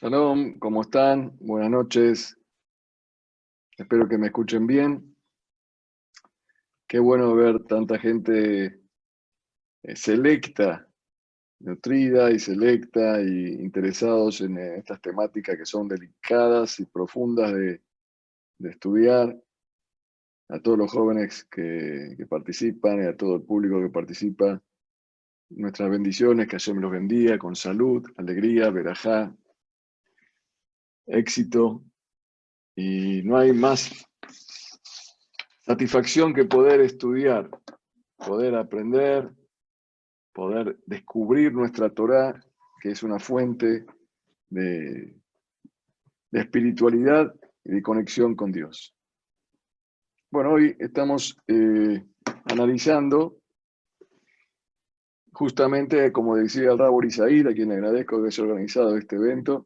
Shalom, ¿cómo están? Buenas noches. Espero que me escuchen bien. Qué bueno ver tanta gente selecta, nutrida y selecta y interesados en estas temáticas que son delicadas y profundas de estudiar. A todos los jóvenes que participan y a todo el público que participa, nuestras bendiciones, que Hashem los bendiga con salud, alegría, verajá, éxito. Y no hay más satisfacción que poder estudiar, poder aprender, poder descubrir nuestra Torá, que es una fuente de, de espiritualidad y de conexión con Dios. Bueno, hoy estamos analizando, justamente, como decía el Rabo Isaíd, a quien le agradezco que haya organizado este evento,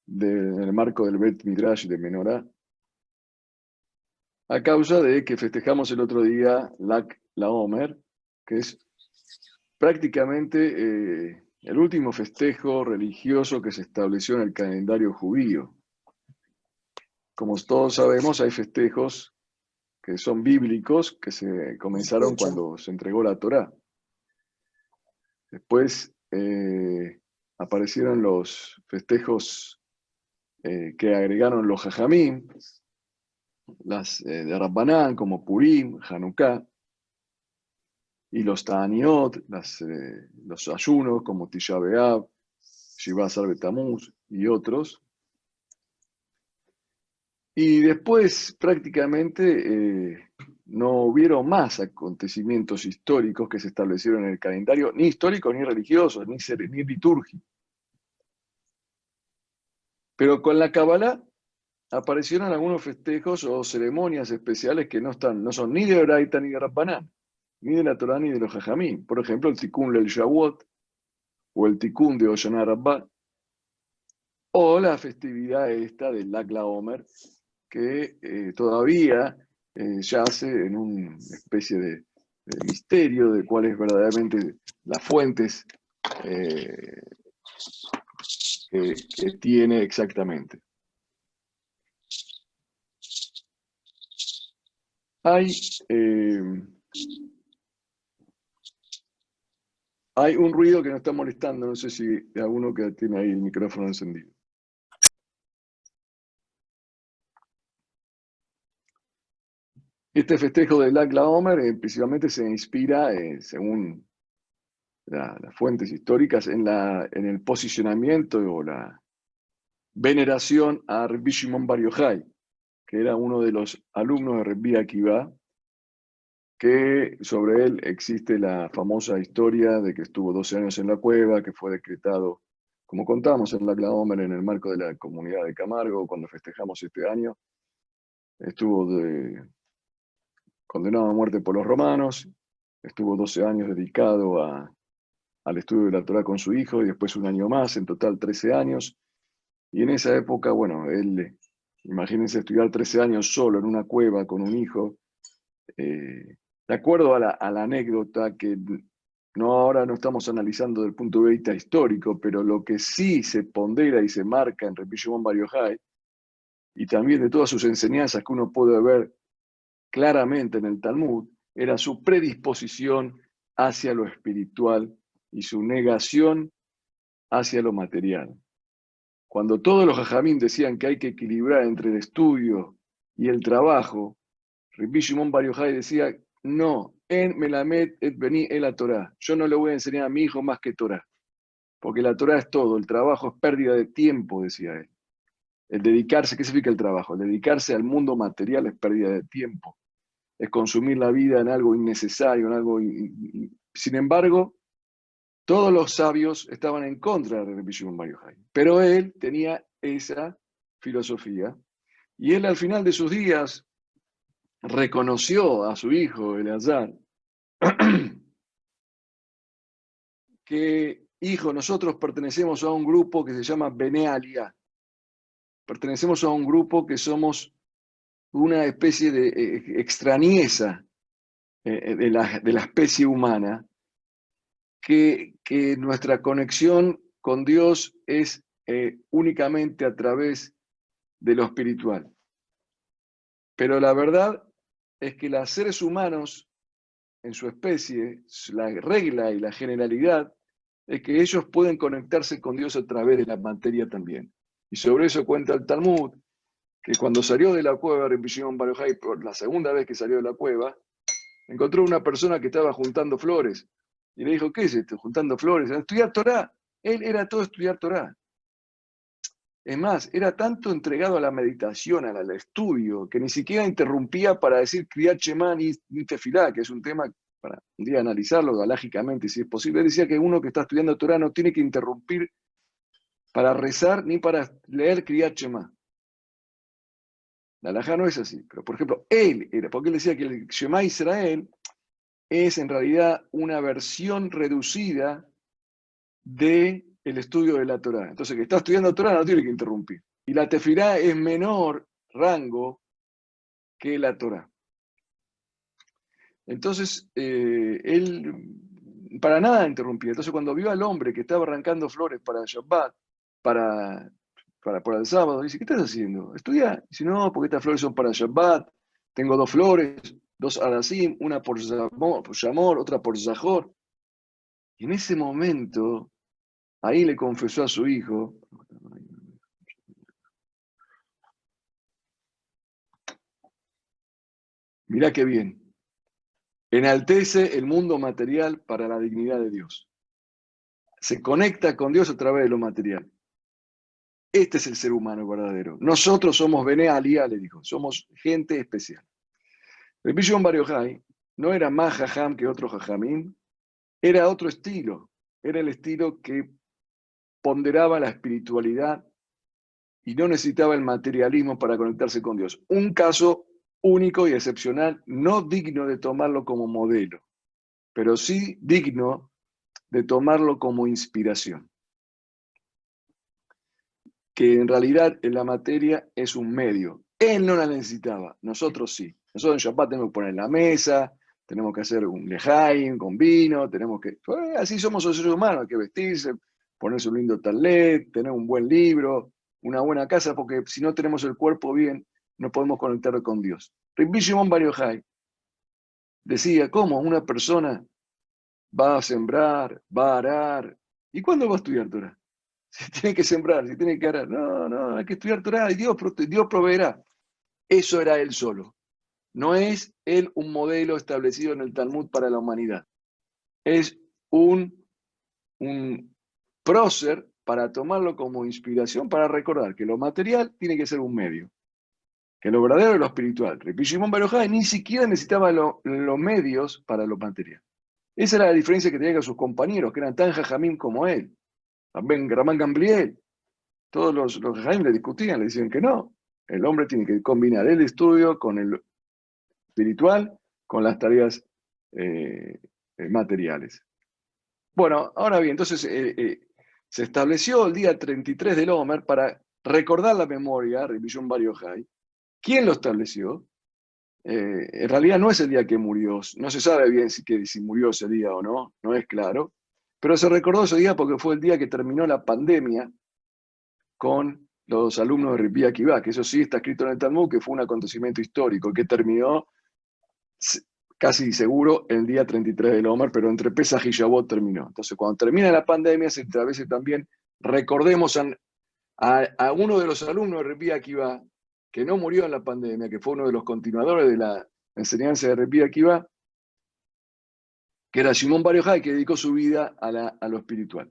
en el marco del Bet Midrash de Menorá, a causa de que festejamos el otro día Lag LaOmer, que es prácticamente el último festejo religioso que se estableció en el calendario judío. Como todos sabemos, hay festejos que son bíblicos, que se comenzaron cuando se entregó la Torá. Después aparecieron los festejos que agregaron los Jajamim, las de Rabbanán, como Purim, Hanukkah, y los Ta'aniot, los ayunos, como Tisha B'Av, Shiva Asar Betamuz y otros. Y después prácticamente no hubieron más acontecimientos históricos que se establecieron en el calendario, ni históricos, ni religiosos, ni litúrgicos. Pero con la Kabbalah aparecieron algunos festejos o ceremonias especiales que no son ni de Oraita ni de Rabbanán, ni de la Torá ni de los Jajamín. Por ejemplo, el Tikkun Leil Shavuot, o el Tikkun de Hoshana Rabbah, o la festividad esta del Lag LaOmer, que todavía yace en una especie de misterio de cuáles verdaderamente las fuentes que tiene exactamente. Hay un ruido que nos está molestando, no sé si hay alguno que tiene ahí el micrófono encendido. Este festejo del Lag LaOmer principalmente se inspira, según las fuentes históricas, en el posicionamiento o la veneración a Rabbi Shimon Bar Yochai, que era uno de los alumnos de Rabbi Akiva, que sobre él existe la famosa historia de que estuvo 12 años en la cueva, que fue decretado, como contamos en la Lag LaOmer, en el marco de la comunidad de Camargo, cuando festejamos este año, estuvo condenado a muerte por los romanos, estuvo 12 años dedicado al estudio de la Torá con su hijo, y después un año más, en total 13 años, y en esa época, bueno, él, imagínense estudiar 13 años solo en una cueva con un hijo, de acuerdo a la anécdota que ahora no estamos analizando desde el punto de vista histórico, pero lo que sí se pondera y se marca en Rabbi Shimon Bar Yochai, y también de todas sus enseñanzas que uno puede ver claramente en el Talmud, era su predisposición hacia lo espiritual y su negación hacia lo material. Cuando todos los jajamín decían que hay que equilibrar entre el estudio y el trabajo, Rabbi Shimon Bar Yochai decía, no, en Melamed et Beni el Torah. Yo no le voy a enseñar a mi hijo más que Torah, porque la Torah es todo, el trabajo es pérdida de tiempo, decía él. El dedicarse, ¿qué significa el trabajo? El dedicarse al mundo material es pérdida de tiempo, es consumir la vida en algo innecesario, en algo... Sin embargo, todos los sabios estaban en contra de Rabbi Shimon Bar Yochai, pero él tenía esa filosofía, y él al final de sus días reconoció a su hijo Eleazar que, hijo, nosotros pertenecemos a un grupo que se llama Bene Alia, pertenecemos a un grupo que somos una especie de extrañeza de la especie humana, que nuestra conexión con Dios es únicamente a través de lo espiritual. Pero la verdad es que los seres humanos en su especie, la regla y la generalidad es que ellos pueden conectarse con Dios a través de la materia también. Y sobre eso cuenta el Talmud, que cuando salió de la cueva Rabbi Shimon Bar Yochai, por la segunda vez que salió de la cueva, encontró una persona que estaba juntando flores. Y le dijo, ¿qué es esto? Juntando flores. Estudiar Torah. Él era todo estudiar Torah. Es más, era tanto entregado a la meditación, al estudio, que ni siquiera interrumpía para decir Kriyat Shema ni Tefilá, que es un tema para un día analizarlo galágicamente, si es posible. Él decía que uno que está estudiando Torah no tiene que interrumpir para rezar ni para leer Kriyat Shema. La halajá no es así. Pero, por ejemplo, él era, porque él decía que el Shema Israel es en realidad una versión reducida del estudio de la Torá. Entonces, que está estudiando Torá no tiene que interrumpir. Y la tefilá es menor rango que la Torá. Entonces, él para nada interrumpía. Entonces, cuando vio al hombre que estaba arrancando flores para el Shabbat, por el sábado, dice, ¿qué estás haciendo? Estudia. Dice, no, porque estas flores son para el Shabbat. Tengo 2 flores, 2 Adasim, una por Yamor, otra por Zahor. Y en ese momento, ahí le confesó a su hijo, mirá qué bien, enaltece el mundo material para la dignidad de Dios. Se conecta con Dios a través de lo material. Este es el ser humano verdadero. Nosotros somos Bene Aliyah, le dijo, somos gente especial. El Bishon Bar Yochai no era más jajam que otro jajamín, era otro estilo. Era el estilo que ponderaba la espiritualidad y no necesitaba el materialismo para conectarse con Dios. Un caso único y excepcional, no digno de tomarlo como modelo, pero sí digno de tomarlo como inspiración. Que en realidad en la materia es un medio. Él no la necesitaba, nosotros sí. Nosotros en Shabbat tenemos que poner la mesa, tenemos que hacer un lejaim con vino, tenemos que... así somos los seres humanos, hay que vestirse, ponerse un lindo talet, tener un buen libro, una buena casa, porque si no tenemos el cuerpo bien, no podemos conectar con Dios. Rabbi Shimon Bar Yochai decía, ¿cómo una persona va a sembrar, va a arar? ¿Y cuándo va a estudiar Torah? Si tiene que sembrar, si tiene que arar. No, no, hay que estudiar Torah y Dios proveerá. Eso era él solo. No es él un modelo establecido en el Talmud para la humanidad. Es un prócer para tomarlo como inspiración, para recordar que lo material tiene que ser un medio, que lo verdadero es lo espiritual. Rabbi Shimon Bar Yochai ni siquiera necesitaba los medios para lo material. Esa era la diferencia que tenía con sus compañeros, que eran tan jajamim como él. También Ramán Gamliel. Todos los jajamim le discutían, le decían que no. El hombre tiene que combinar el estudio con el espiritual, con las tareas materiales. Bueno, ahora bien, entonces se estableció el día 33 del Omer para recordar la memoria, Rabbi Shimon Bar Yochai. ¿Quién lo estableció? En realidad no es el día que murió, no se sabe bien si murió ese día o no, no es claro, pero se recordó ese día porque fue el día que terminó la pandemia con los alumnos de Rabbi Akiva, que eso sí está escrito en el Talmud, que fue un acontecimiento histórico, que terminó casi seguro el día 33 del Omer, pero entre Pesaj y Shavuot terminó. Entonces, cuando termina la pandemia, se establece también, recordemos a uno de los alumnos de Rabbi Akiva, que no murió en la pandemia, que fue uno de los continuadores de la enseñanza de Rabbi Akiva, que era Shimon Bar Yochai, que dedicó su vida a lo espiritual.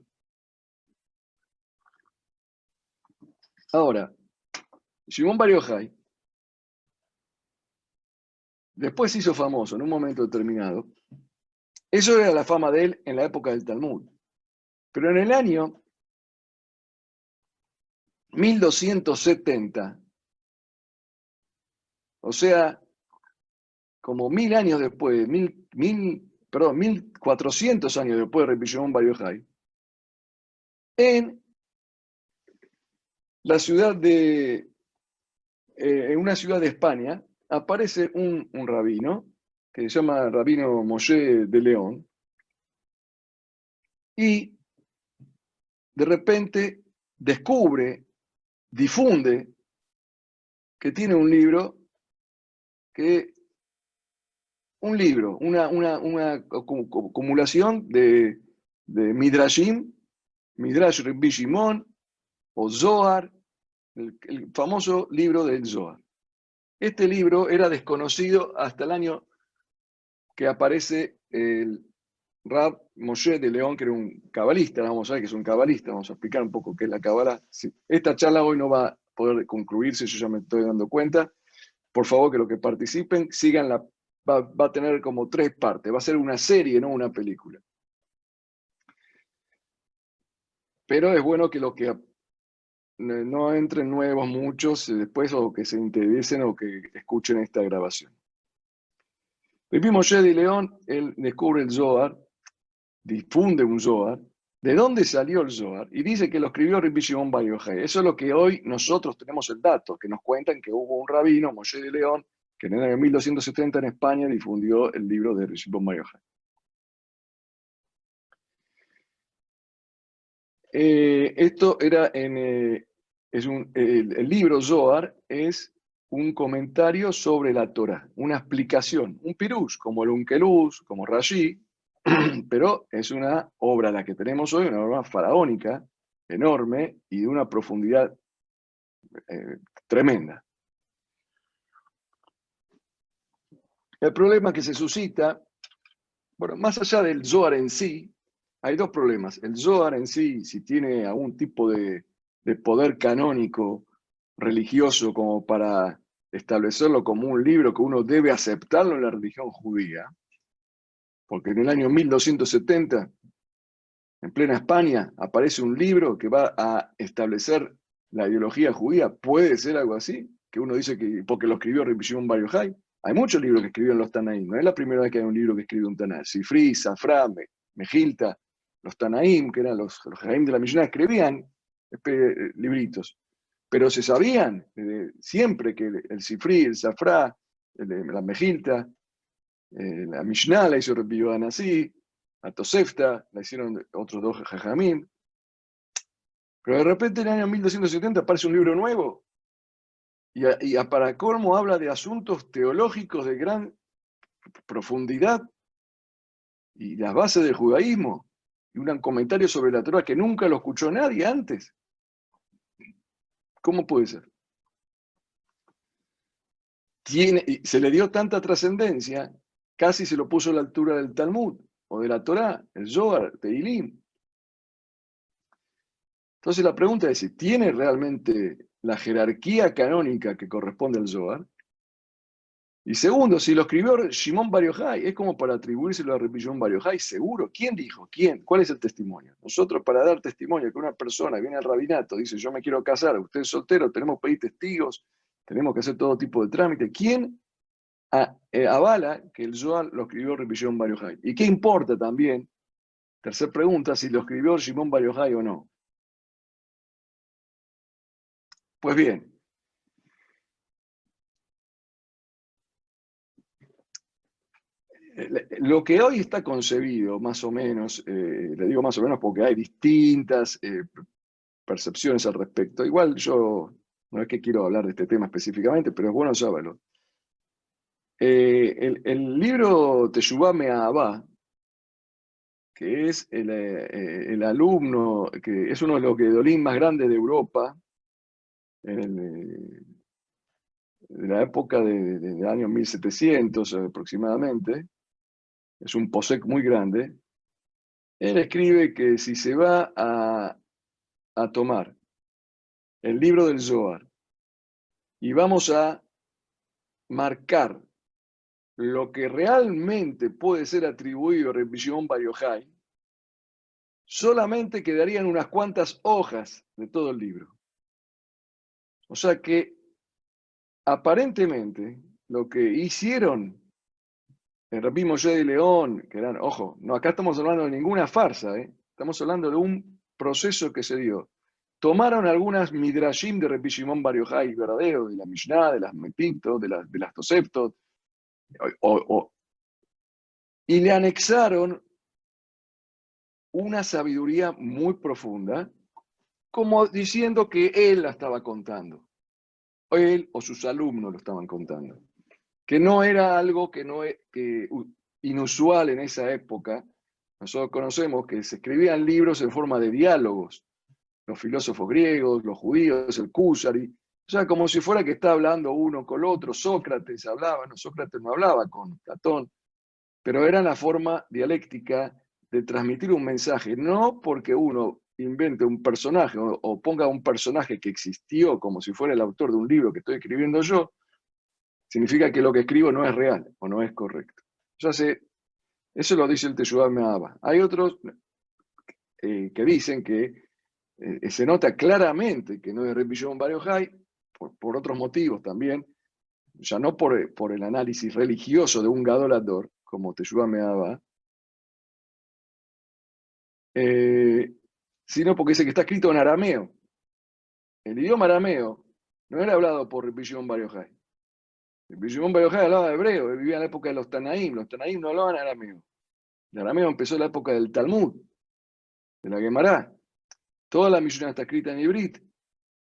Ahora, Shimon Bar Yochai después se hizo famoso en un momento determinado. Eso era la fama de él en la época del Talmud. Pero en el año 1270, o sea, como 1000 años después, 1400 años después de Rabbi Shimon Bar Yochai, en la ciudad en una ciudad de España, aparece un rabino, que se llama Rabino Moshe de León, y de repente descubre, difunde que tiene un libro, una acumulación de Midrashim, Midrash Rabbi Shimon, o Zohar, el famoso libro del Zohar. Este libro era desconocido hasta el año que aparece el Rab Moshe de León, que era un cabalista. Vamos a ver que es un cabalista, vamos a explicar un poco qué es la Kabbalah. Esta charla hoy no va a poder concluirse, yo ya me estoy dando cuenta. Por favor, que los que participen sigan va a tener como 3 partes, va a ser una serie, no una película. Pero es bueno que los que no entren nuevos muchos después, o que se interesen o que escuchen esta grabación. Rabbi Moshe de León, él descubre el Zohar, difunde un Zohar. ¿De dónde salió el Zohar? Y dice que lo escribió Rabbi Shimon Bar Yochai. Eso es lo que hoy nosotros tenemos el dato, que nos cuentan que hubo un rabino, Moshe de León, que en el año 1270 en España difundió el libro de Rabbi Shimon Bar Yochai. Esto era el libro Zohar es un comentario sobre la Torah, una explicación, un pirush, como el Unkeluz, como Rashi, pero es una obra, la que tenemos hoy, una obra faraónica, enorme y de una profundidad tremenda. El problema que se suscita, bueno, más allá del Zohar en sí, hay 2 problemas. El Zohar en sí, si tiene algún tipo de poder canónico, religioso, como para establecerlo como un libro que uno debe aceptarlo en la religión judía, porque en el año 1270, en plena España, aparece un libro que va a establecer la ideología judía. ¿Puede ser algo así? Que uno dice que porque lo escribió Rabbi Shimon Bar Yochai. Hay muchos libros que escribieron los Tanaim. No es la primera vez que hay un libro que escribe un Tanaim. Sifri, Safra, Mejilta, los Tanaim, que eran los Jaim de la Mishnah, escribían libritos. Pero se sabían siempre que el Sifri, el Safra, la Mejilta, la Mishnah la hizo Rabbi Yohanan así, la Tosefta la hicieron otros 2 Jajamim. Pero de repente en el año 1270 aparece un libro nuevo y para colmo habla de asuntos teológicos de gran profundidad y las bases del judaísmo, y un comentario sobre la Torah que nunca lo escuchó nadie antes. ¿Cómo puede ser? Se le dio tanta trascendencia, casi se lo puso a la altura del Talmud o de la Torah, el Zohar, Teilim. Entonces la pregunta es si tiene realmente la jerarquía canónica que corresponde al Zohar. Y segundo, si lo escribió Shimon Bar Yochai, es como para atribuírselo a Rabbi Shimon Bar Yochai, seguro. ¿Quién dijo? ¿Quién? ¿Cuál es el testimonio? Nosotros, para dar testimonio que una persona viene al rabinato, dice yo me quiero casar, usted es soltero, tenemos que pedir testigos, tenemos que hacer todo tipo de trámites. ¿Quién avala que el Zohar lo escribió Rabbi Shimon Bar Yochai? ¿Y qué importa también? Tercera pregunta, si lo escribió Shimon Bar Yochai o no. Pues bien, lo que hoy está concebido, más o menos, le digo más o menos porque hay distintas percepciones al respecto. Igual yo no es que quiero hablar de este tema específicamente, pero es bueno saberlo. El libro Teshuvah Me'ahavá, que es el alumno, que es uno de los Gedolim más grandes de Europa, de la época del año 1700 aproximadamente, es un posek muy grande. Él escribe que si se va a tomar el libro del Zohar y vamos a marcar lo que realmente puede ser atribuido a Rabbi Shimon Bar Yochai, solamente quedarían unas cuantas hojas de todo el libro. O sea que aparentemente lo que hicieron el Rabbi Moshe de León, que eran, ojo, no, acá estamos hablando de ninguna farsa, estamos hablando de un proceso que se dio. Tomaron algunas midrashim de Rabbi Shimon Bar Yochai verdadero, de la Mishnah, de las Mepito, de las Toseftot, y le anexaron una sabiduría muy profunda como diciendo que él la estaba contando. Él o sus alumnos lo estaban contando. Que no era algo inusual en esa época. Nosotros conocemos que se escribían libros en forma de diálogos. Los filósofos griegos, los judíos, el Kúsari. O sea, como si fuera que está hablando uno con el otro. Sócrates hablaba, no, Sócrates no hablaba con Platón, pero era la forma dialéctica de transmitir un mensaje, no porque uno invente un personaje o ponga un personaje que existió como si fuera el autor de un libro que estoy escribiendo yo, significa que lo que escribo no es real o no es correcto. Ya sé, eso lo dice el Teshuvah Me'aba. Hay otros que dicen que se nota claramente que no es Rabbi Shimon Bar Yochai, por otros motivos también, ya no por el análisis religioso de un Gadol Hador, como Teshuvah Me'aba, sino porque dice que está escrito en arameo. El idioma arameo no era hablado por Rabbi Shimon Bar Yochai. Rabbi Shimon Bar Yochai hablaba hebreo, él vivía en la época de los Tanaim no hablaban arameo. El arameo empezó en la época del Talmud, de la Gemara. Toda la Mishnah está escrita en ibrit,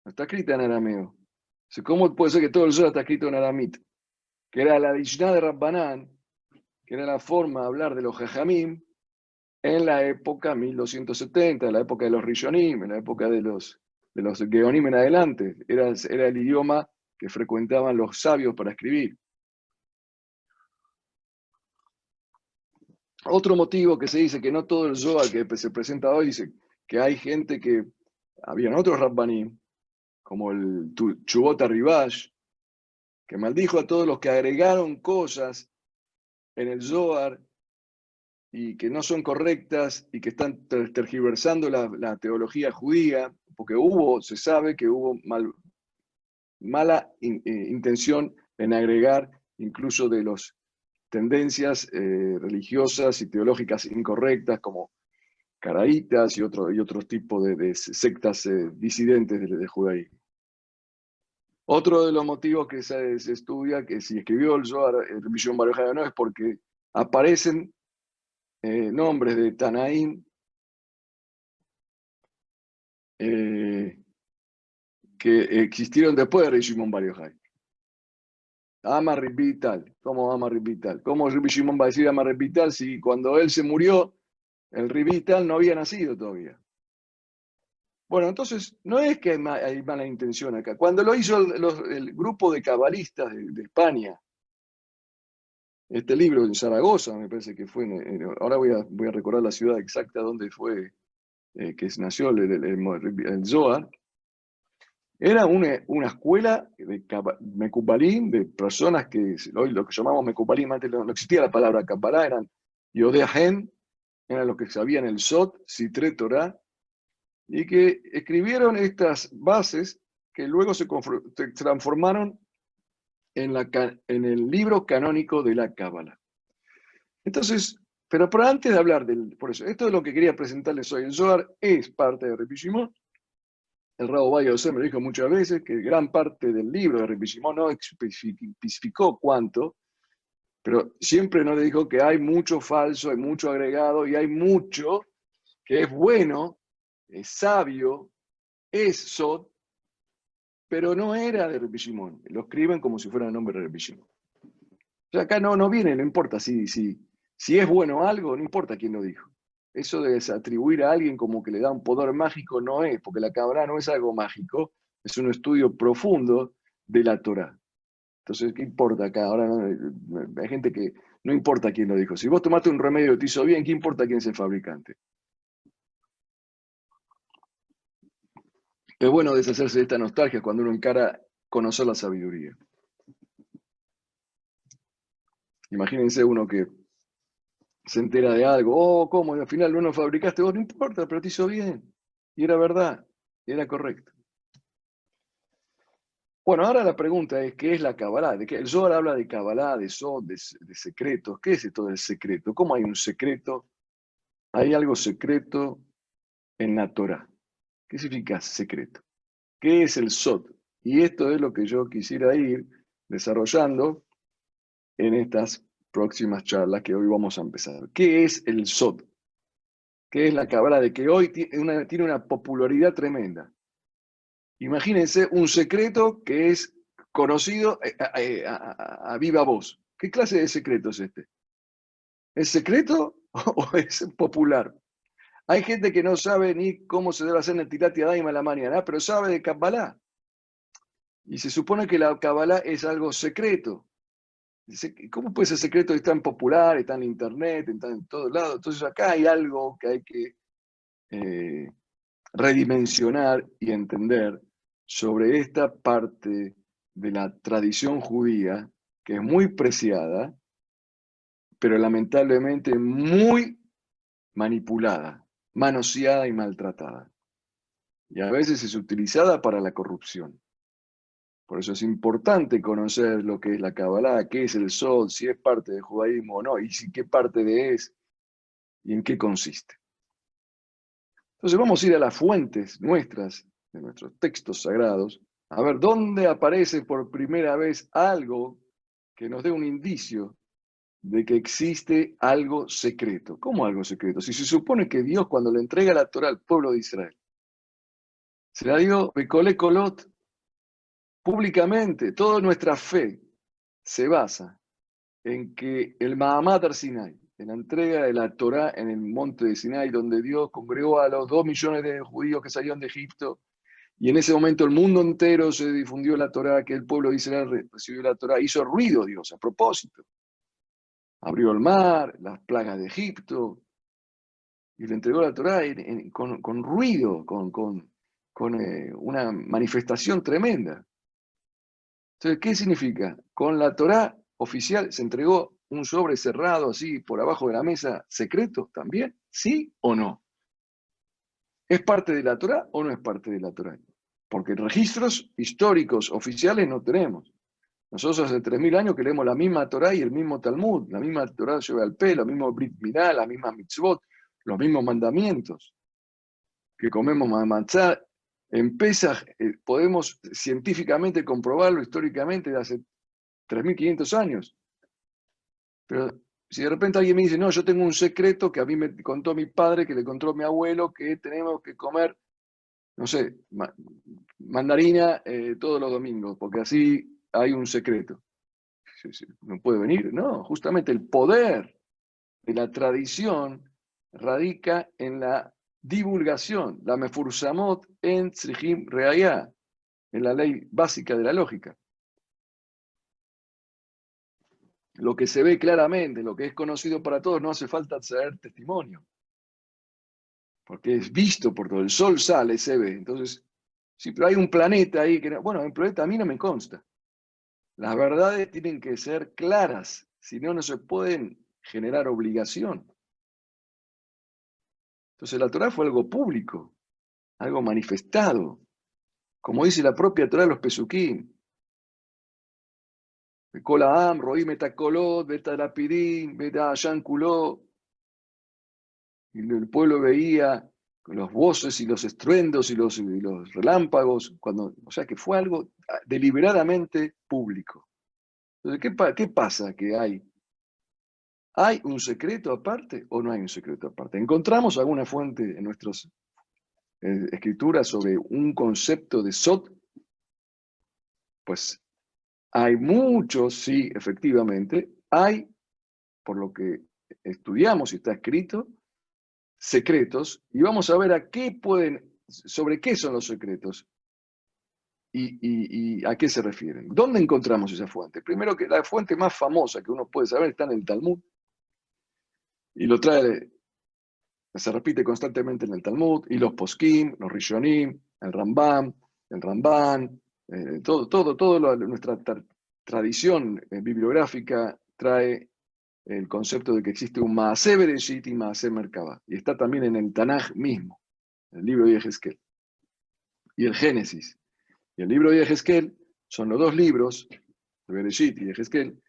no está escrita en arameo. Entonces, ¿cómo puede ser que todo el Zohar está escrito en aramit? Que era la Mishnah de Rabbanán, que era la forma de hablar de los Jajamim en la época 1270, en la época de los Rishonim, en la época de los Geonim en adelante. Era el idioma que frecuentaban los sabios para escribir. Otro motivo que se dice que no todo el Zohar que se presenta hoy, dice que hay gente que, habían otros Rabbanim, como el Chubot Rivash, que maldijo a todos los que agregaron cosas en el Zohar y que no son correctas y que están tergiversando la teología judía, porque se sabe que hubo mala intención en agregar incluso de las tendencias religiosas y teológicas incorrectas como caraítas y otros tipos de sectas disidentes del judaísmo. Otro de los motivos que se estudia que si escribió el Zohar, el Rabbi Shimon Bar Yochai, no es porque aparecen nombres de Tanaín que existieron después de Rabbi Shimon Bar Yochai. Ama Rabbi tal. ¿Cómo ama Rabbi tal? ¿Cómo Rabbi Shimon va a decir ama Rabbi tal si cuando él se murió, el Rabbi tal no había nacido todavía? Bueno, entonces, no es que hay mala intención acá. Cuando lo hizo el grupo de cabalistas de España, este libro en Zaragoza, me parece que fue, ahora voy a recordar la ciudad exacta donde fue que nació el Zohar, era una escuela de Mekubalim, de personas que hoy lo que llamamos Mekubalim, antes no existía la palabra Kabbalah, eran Yodeahen, eran los que sabían el Sot, Sitre Torah, y que escribieron estas bases que luego se transformaron en el libro canónico de la Cábala. Entonces, pero antes de hablar por eso, esto es lo que quería presentarles hoy. El Zohar es parte de Rabbi Shimon. El Rabo Ovadia Yosef me lo dijo muchas veces que gran parte del libro de Rabbi Shimon no especificó cuánto, pero siempre nos dijo que hay mucho falso, hay mucho agregado y hay mucho que es bueno, es sabio, es Sod, pero no era de Rabbi Shimon. Lo escriben como si fuera el nombre de Rabbi Shimon. O sea, acá no viene, no importa si es bueno algo, no importa quién lo dijo. Eso de atribuir a alguien como que le da un poder mágico no es, porque la Kabbalah no es algo mágico, es un estudio profundo de la Torah. Entonces, ¿qué importa acá? Ahora hay gente que no importa quién lo dijo. Si vos tomaste un remedio que te hizo bien, ¿qué importa quién es el fabricante? Es bueno deshacerse de esta nostalgia cuando uno encara conocer la sabiduría. Imagínense uno que se entera de algo, ¿cómo? Al final no lo fabricaste vos, no importa, pero te hizo bien. Y era verdad, y era correcto. Bueno, ahora la pregunta es, ¿qué es la Kabbalah? El Zohar habla de Kabbalah, de Sod, de secretos. ¿Qué es esto del secreto? ¿Cómo hay un secreto? Hay algo secreto en la Torah. ¿Qué significa secreto? ¿Qué es el Sod? Y esto es lo que yo quisiera ir desarrollando en estas próximas charlas que hoy vamos a empezar. ¿Qué es el Sod? que es la Kabbalah, de que hoy tiene una popularidad tremenda. Imagínense un secreto que es conocido a viva voz. ¿Qué clase de secreto es este? ¿Es secreto o es popular? Hay gente que no sabe ni cómo se debe hacer Netilat Yadayim a la mañana, pero sabe de Kabbalah. Y se supone que la Kabbalah es algo secreto. ¿Cómo puede ser secreto? Es tan popular, está en internet, está en todos lados. Entonces acá hay algo que hay que eh, redimensionar y entender sobre esta parte de la tradición judía que es muy preciada, pero lamentablemente muy manipulada, manoseada y maltratada. Y a veces es utilizada para la corrupción. Por eso es importante conocer lo que es la Kabbalah, qué es el Sod, si es parte del judaísmo o no, y si qué parte de es y en qué consiste. Entonces vamos a ir a las fuentes nuestras, de nuestros textos sagrados, a ver dónde aparece por primera vez algo que nos dé un indicio de que existe algo secreto. ¿Cómo algo secreto? Si se supone que Dios, cuando le entrega la Torah al pueblo de Israel, se la dio Bekolé Kolot públicamente. Toda nuestra fe se basa en que el Mahamad Sinai, en la entrega de la Torá en el monte de Sinai, donde Dios congregó a los 2 millones de judíos que salieron de Egipto, y en ese momento el mundo entero se difundió la Torá, que el pueblo de Israel recibió la Torá, hizo ruido Dios a propósito. Abrió el mar, las plagas de Egipto, y le entregó la Torá con ruido, con una manifestación tremenda. Entonces, ¿qué significa? Con la Torá oficial se entregó un sobre cerrado así por abajo de la mesa, secreto también, ¿sí o no? ¿Es parte de la Torá o no es parte de la Torá? Porque registros históricos oficiales no tenemos. Nosotros hace 3000 años que leemos la misma Torá y el mismo Talmud, la misma Torá lleva al pelo, lo mismo Brit Milá, la misma mitzvot, los mismos mandamientos, que comemos matzá. En Pesaj podemos científicamente comprobarlo históricamente de hace 3500 años. Pero si de repente alguien me dice, no, yo tengo un secreto que a mí me contó mi padre, que le contó mi abuelo, que tenemos que comer, no sé, mandarina todos los domingos, porque así hay un secreto. ¿No puede venir? No, justamente el poder de la tradición radica en la divulgación, la mefursamot en tzrihim reayá, en la ley básica de la lógica. Lo que se ve claramente, lo que es conocido para todos, no hace falta traer testimonio, porque es visto por todo. El sol sale, se ve. Entonces, sí, pero hay un planeta ahí que, bueno, el planeta a mí no me consta. Las verdades tienen que ser claras, si no, no se pueden generar obligación. Entonces la Torá fue algo público, algo manifestado, como dice la propia Torá de los Pesukim. Kolaam, Roim etakolot, betarapidim, betayankulot. Y el pueblo veía los voces y los estruendos y los relámpagos, o sea que fue algo deliberadamente público. Entonces, ¿qué pasa que hay? ¿Hay un secreto aparte o no hay un secreto aparte? ¿Encontramos alguna fuente en nuestras escrituras sobre un concepto de Sot? Pues hay muchos, sí, efectivamente. Hay, por lo que estudiamos y está escrito, secretos, y vamos a ver sobre qué son los secretos y a qué se refieren. ¿Dónde encontramos esa fuente? Primero, que la fuente más famosa que uno puede saber está en el Talmud, y se repite constantemente en el Talmud, y los Poskim, los Rishonim, el Rambam, el Ramban, nuestra tradición bibliográfica trae el concepto de que existe un Maaseh Bereshit y Maaseh Merkabah, y está también en el Tanaj mismo, el libro de Yehezkel, y el Génesis. Y el libro de Yehezkel son los dos libros, de Bereshit y Yehezkel,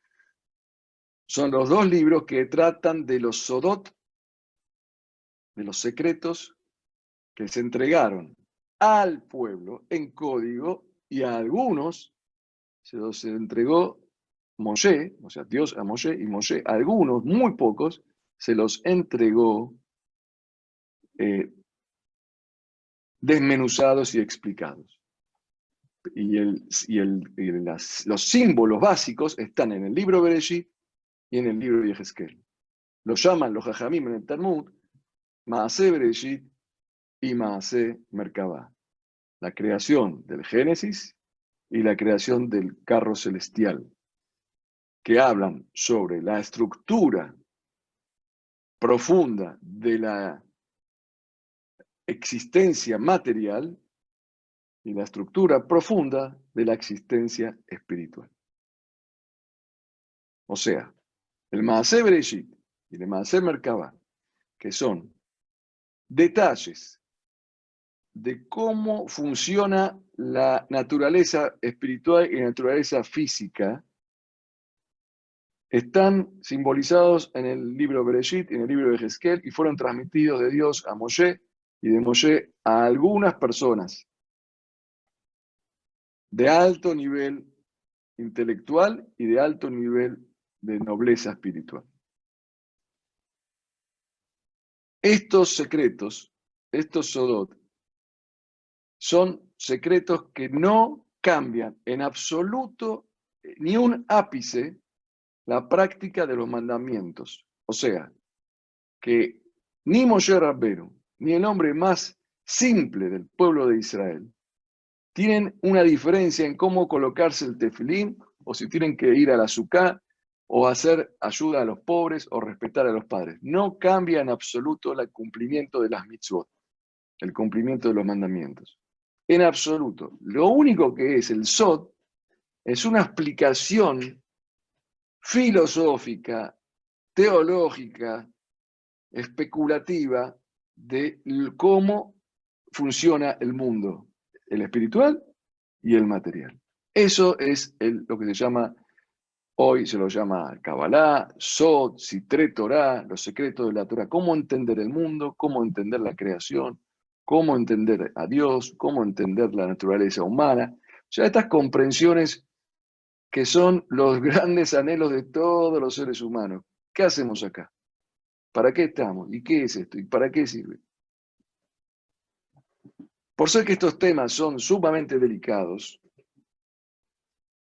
son los dos libros que tratan de los Sodot, de los secretos que se entregaron al pueblo en código, y a algunos se los entregó Moshe, o sea, Dios a Moshe, y Moshe, a algunos, muy pocos, se los entregó desmenuzados y explicados. Los símbolos básicos están en el libro Bereshit y en el libro Yehezkel. Lo llaman los Jajamim en el Talmud Maaseh Bereshit y Maaseh Merkabah. La creación del Génesis y la creación del carro celestial, que hablan sobre la estructura profunda de la existencia material y la estructura profunda de la existencia espiritual. O sea, el Maaseh Bereshit y el Maaseh Merkabah, que son detalles de cómo funciona la naturaleza espiritual y la naturaleza física, están simbolizados en el libro Bereshit y en el libro de Yehezkel y fueron transmitidos de Dios a Moshe y de Moshe a algunas personas de alto nivel intelectual y de alto nivel de nobleza espiritual. Estos secretos, estos sodot, son secretos que no cambian en absoluto ni un ápice la práctica de los mandamientos. O sea, que ni Moshe Rabbenu, ni el hombre más simple del pueblo de Israel, tienen una diferencia en cómo colocarse el tefilín, o si tienen que ir a la suká, o hacer ayuda a los pobres, o respetar a los padres. No cambia en absoluto el cumplimiento de las mitzvot, el cumplimiento de los mandamientos. En absoluto. Lo único que es el sod es una explicación filosófica, teológica, especulativa de cómo funciona el mundo, el espiritual y el material. Eso es lo que se llama, hoy se lo llama Kabbalah, Sod, Sitre Torah, los secretos de la Torah, cómo entender el mundo, cómo entender la creación, cómo entender a Dios, cómo entender la naturaleza humana. O sea, estas comprensiones que son los grandes anhelos de todos los seres humanos. ¿Qué hacemos acá? ¿Para qué estamos? ¿Y qué es esto? ¿Y para qué sirve? Por ser que estos temas son sumamente delicados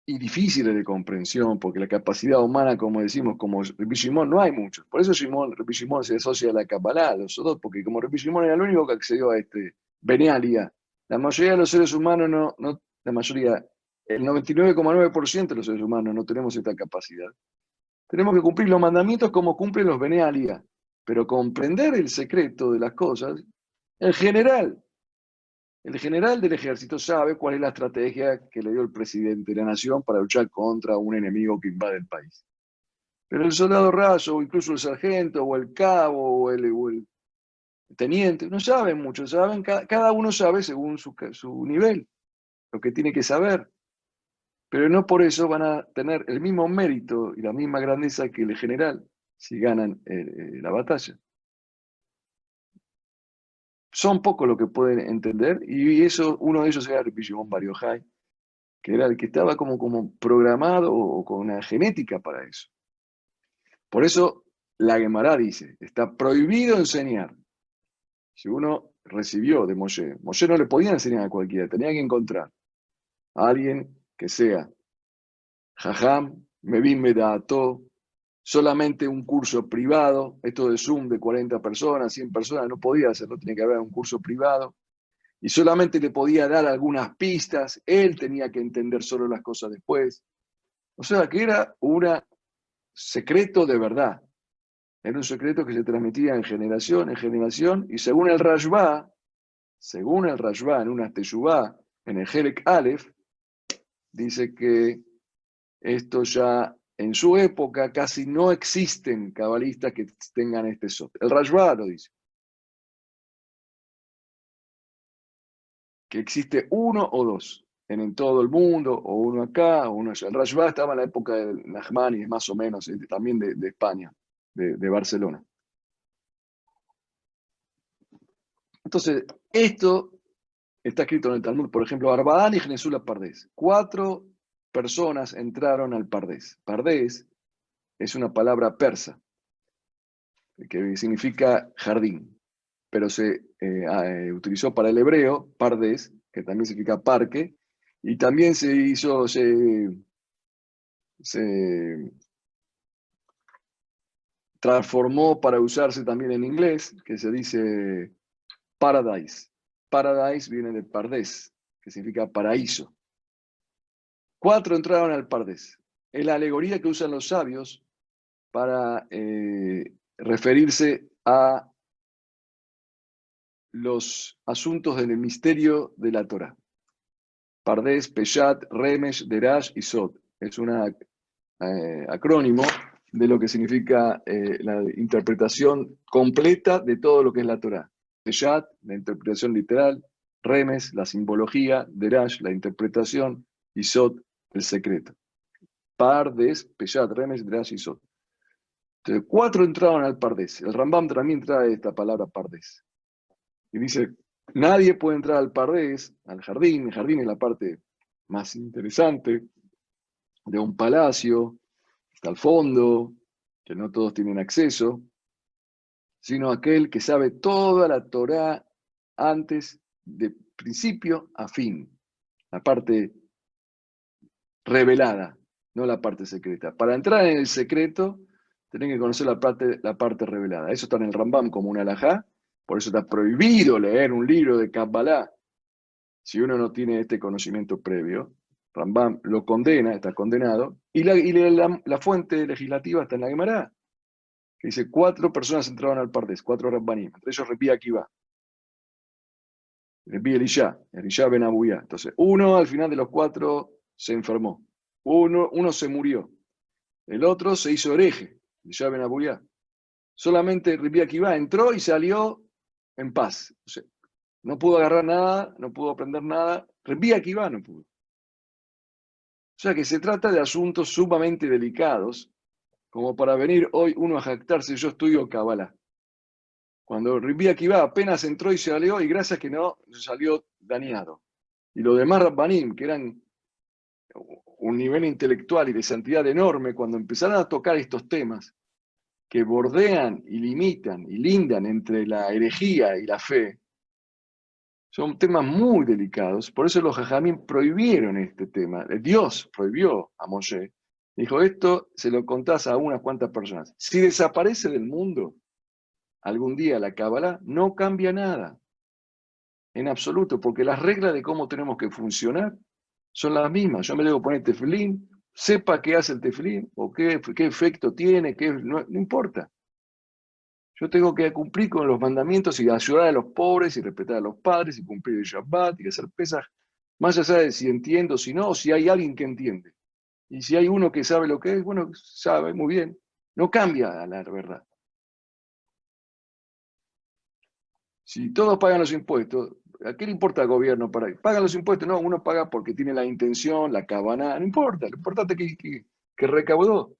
y difíciles de comprensión, porque la capacidad humana, como decimos, como Rabbi Shimon, no hay muchos. Por eso Rabbi Shimon se asocia a la Kabbalah, a los Sodot, porque como Rabbi Shimon era el único que accedió a este Bnei Aliyah, la mayoría de los seres humanos la mayoría, el 99,9% de los seres humanos no tenemos esta capacidad. Tenemos que cumplir los mandamientos como cumplen los Bnei Aliyah, pero comprender el secreto de las cosas, el general del ejército sabe cuál es la estrategia que le dio el presidente de la nación para luchar contra un enemigo que invade el país. Pero el soldado raso, o incluso el sargento, o el cabo, o el teniente, no saben mucho, saben, cada uno sabe según su nivel, lo que tiene que saber. Pero no por eso van a tener el mismo mérito y la misma grandeza que el general si ganan la batalla. Son pocos los que pueden entender, y eso, uno de ellos era Rabbi Shimon Bar Yochai, que era el que estaba como programado o con una genética para eso. Por eso la Gemara dice, está prohibido enseñar. Si uno recibió de Moshe, Moshe no le podía enseñar a cualquiera, tenía que encontrar a alguien que sea Jajam, Mevin Medato, solamente un curso privado, esto de Zoom de 40 personas, 100 personas, no podía hacerlo, tenía que haber un curso privado, y solamente le podía dar algunas pistas, él tenía que entender solo las cosas después. O sea, que era un secreto de verdad, era un secreto que se transmitía en generación, y según el Rashba, en una Teshuvá, en el Jerek Aleph, dice que esto ya en su época casi no existen cabalistas que tengan este sot. El Rashba lo dice. Que existe uno o dos en todo el mundo, o uno acá, o uno allá. El Rashba estaba en la época de Nachmani, más o menos, también de España, de Barcelona. Entonces, esto está escrito en el Talmud. Por ejemplo, Arbadán y Genesula Pardés. 4 personas entraron al Pardés. Pardés es una palabra persa, que significa jardín. pero se utilizó para el hebreo, pardes, que también significa parque, y también se transformó para usarse también en inglés, que se dice paradise. Paradise viene de pardés, que significa paraíso. 4 entraron al pardés. Es la alegoría que usan los sabios para referirse a los asuntos del misterio de la Torah. Pardés, Peshat, Remesh, Derash y Sod. Es un acrónimo de lo que significa la interpretación completa de todo lo que es la Torah. Peshat, la interpretación literal, Remes, la simbología, Derash, la interpretación, y Sod, el secreto. Pardes, Peshat, Remes, Derash y Sod. Entonces, 4 entraron al Pardes. El Rambam también trae esta palabra Pardes. Y dice, nadie puede entrar al Pardes, al jardín. El jardín es la parte más interesante de un palacio, está al fondo, que no todos tienen acceso, sino aquel que sabe toda la Torá antes, de principio a fin, la parte revelada, no la parte secreta. Para entrar en el secreto, tienen que conocer la parte revelada. Eso está en el Rambam como una alajá, por eso está prohibido leer un libro de Kabbalah si uno no tiene este conocimiento previo. Rambam lo condena, está condenado, y la fuente legislativa está en la Gemara, que dice 4 personas entraron al Pardes, 4 Rabbanim, entre ellos Rabbi Akiva, Rabbi Elisha Ben Abuyá. Entonces, uno al final de los 4 se enfermó, uno se murió, el otro se hizo hereje, Elisha Ben Abuyá. Solamente Rabbi Akiva entró y salió en paz. O sea, no pudo agarrar nada, no pudo aprender nada. Rabbi Akiva no pudo. O sea que se trata de asuntos sumamente delicados, como para venir hoy uno a jactarse, yo estudio Kabbalah. Cuando Rabbi Akiva apenas entró y salió, y gracias que no, salió dañado. Y los demás Rabbanim, que eran un nivel intelectual y de santidad enorme, cuando empezaron a tocar estos temas, que bordean y limitan y lindan entre la herejía y la fe, son temas muy delicados. Por eso los jajamín prohibieron este tema. Dios prohibió a Moshe. Dijo, esto se lo contás a unas cuantas personas. Si desaparece del mundo algún día la Kabbalah, no cambia nada. En absoluto, porque las reglas de cómo tenemos que funcionar son las mismas. Yo me debo poner tefilín, sepa qué hace el tefilín, o qué efecto tiene, no importa. Yo tengo que cumplir con los mandamientos y ayudar a los pobres y respetar a los padres y cumplir el Shabbat y hacer pesas, más allá de si entiendo, si no, o si hay alguien que entiende. Y si hay uno que sabe lo que es, bueno, sabe, muy bien. No cambia a la verdad. Si todos pagan los impuestos, ¿a qué le importa al gobierno? ¿Pagan los impuestos? No, uno paga porque tiene la intención, la cabana, no importa, lo importante es que recaudó.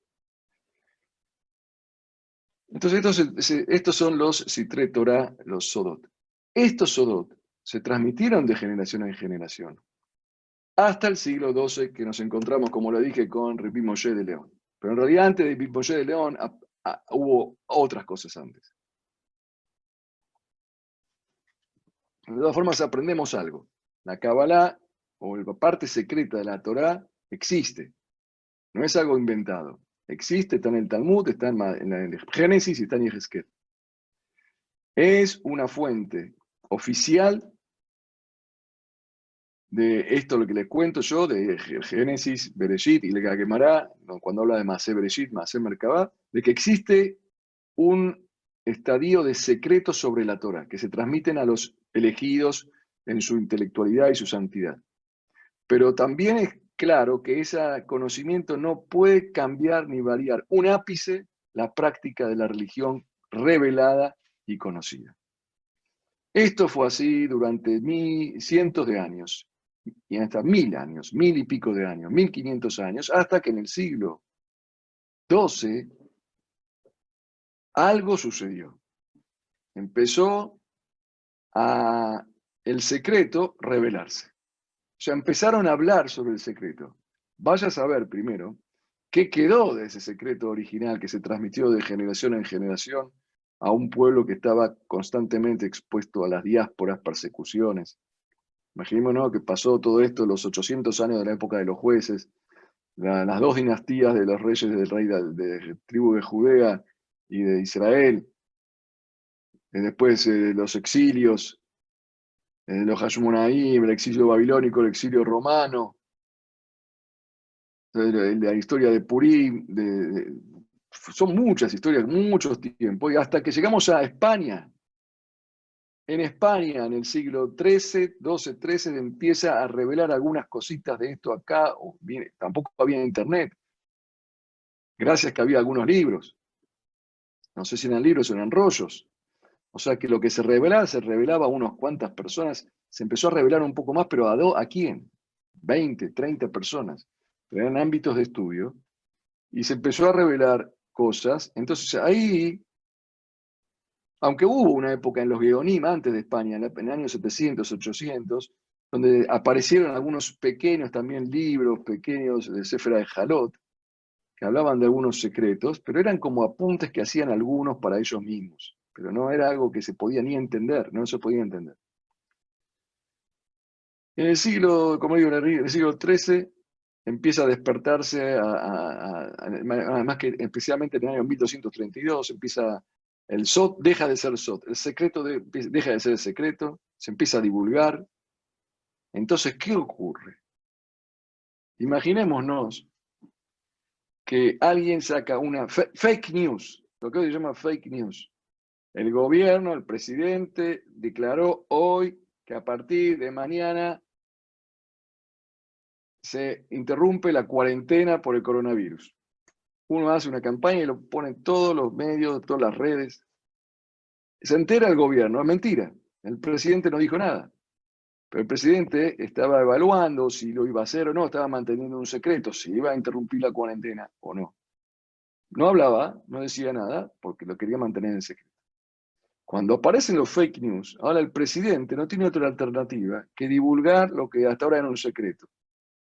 Entonces estos son los Sitré Torah, los Sodot. Estos Sodot se transmitieron de generación en generación, hasta el siglo XII que nos encontramos, como lo dije, con Rabbi Moshe de León. Pero en realidad antes de Rabbi Moshe de León hubo otras cosas antes. De todas formas aprendemos algo. La Kabbalah, o la parte secreta de la Torah, existe. No es algo inventado. Existe, está en el Talmud, está en el Génesis y está en Yehezkel. Es una fuente oficial de esto lo que les cuento yo, de Génesis, Bereshit y la Gemara, cuando habla de Maaseh Bereshit, Maaseh Merkabah, de que existe un estadio de secretos sobre la Torah, que se transmiten a los elegidos en su intelectualidad y su santidad. Pero también es claro que ese conocimiento no puede cambiar ni variar un ápice la práctica de la religión revelada y conocida. Esto fue así durante cientos de años, y hasta 1000 años, 1000 y pico de años, 1500 años, hasta que en el siglo XII algo sucedió. Empezó el secreto revelarse. O sea, empezaron a hablar sobre el secreto. Vaya a saber primero qué quedó de ese secreto original que se transmitió de generación en generación a un pueblo que estaba constantemente expuesto a las diásporas, persecuciones. Imaginémonos que pasó todo esto los 800 años de la época de los jueces, las dos dinastías de los reyes del rey de tribu de Judea y de Israel, después los exilios, los Hashmonaim, el exilio babilónico, el exilio romano, la historia de Purim, son muchas historias, muchos tiempos, y hasta que llegamos a España. En España, en el siglo XIII, XII, XIII, empieza a revelar algunas cositas de esto acá. Tampoco había internet, gracias que había algunos libros. No sé si eran libros o eran rollos. O sea que lo que se revelaba a unas cuantas personas, se empezó a revelar un poco más, pero ¿a quién? 20, 30 personas. Pero eran ámbitos de estudio. Y se empezó a revelar cosas. Entonces ahí, aunque hubo una época en los Geonim antes de España, en el año 700, 800, donde aparecieron algunos pequeños también libros, pequeños de Sefera de Jalot, que hablaban de algunos secretos, pero eran como apuntes que hacían algunos para ellos mismos. Pero no era algo que se podía ni entender, no se podía entender. En el siglo, como digo, en el siglo XIII empieza a despertarse, además que especialmente en el año 1232 empieza el SOT, deja de ser SOT, el secreto deja de ser el secreto, se empieza a divulgar. Entonces, ¿qué ocurre? Imaginémonos que alguien saca una fake news, lo que hoy se llama fake news. El gobierno, el presidente, declaró hoy que a partir de mañana se interrumpe la cuarentena por el coronavirus. Uno hace una campaña y lo pone en todos los medios, todas las redes. Se entera el gobierno, es mentira. El presidente no dijo nada. Pero el presidente estaba evaluando si lo iba a hacer o no, estaba manteniendo un secreto, si iba a interrumpir la cuarentena o no. No hablaba, no decía nada, porque lo quería mantener en secreto. Cuando aparecen los fake news, ahora el presidente no tiene otra alternativa que divulgar lo que hasta ahora era un secreto.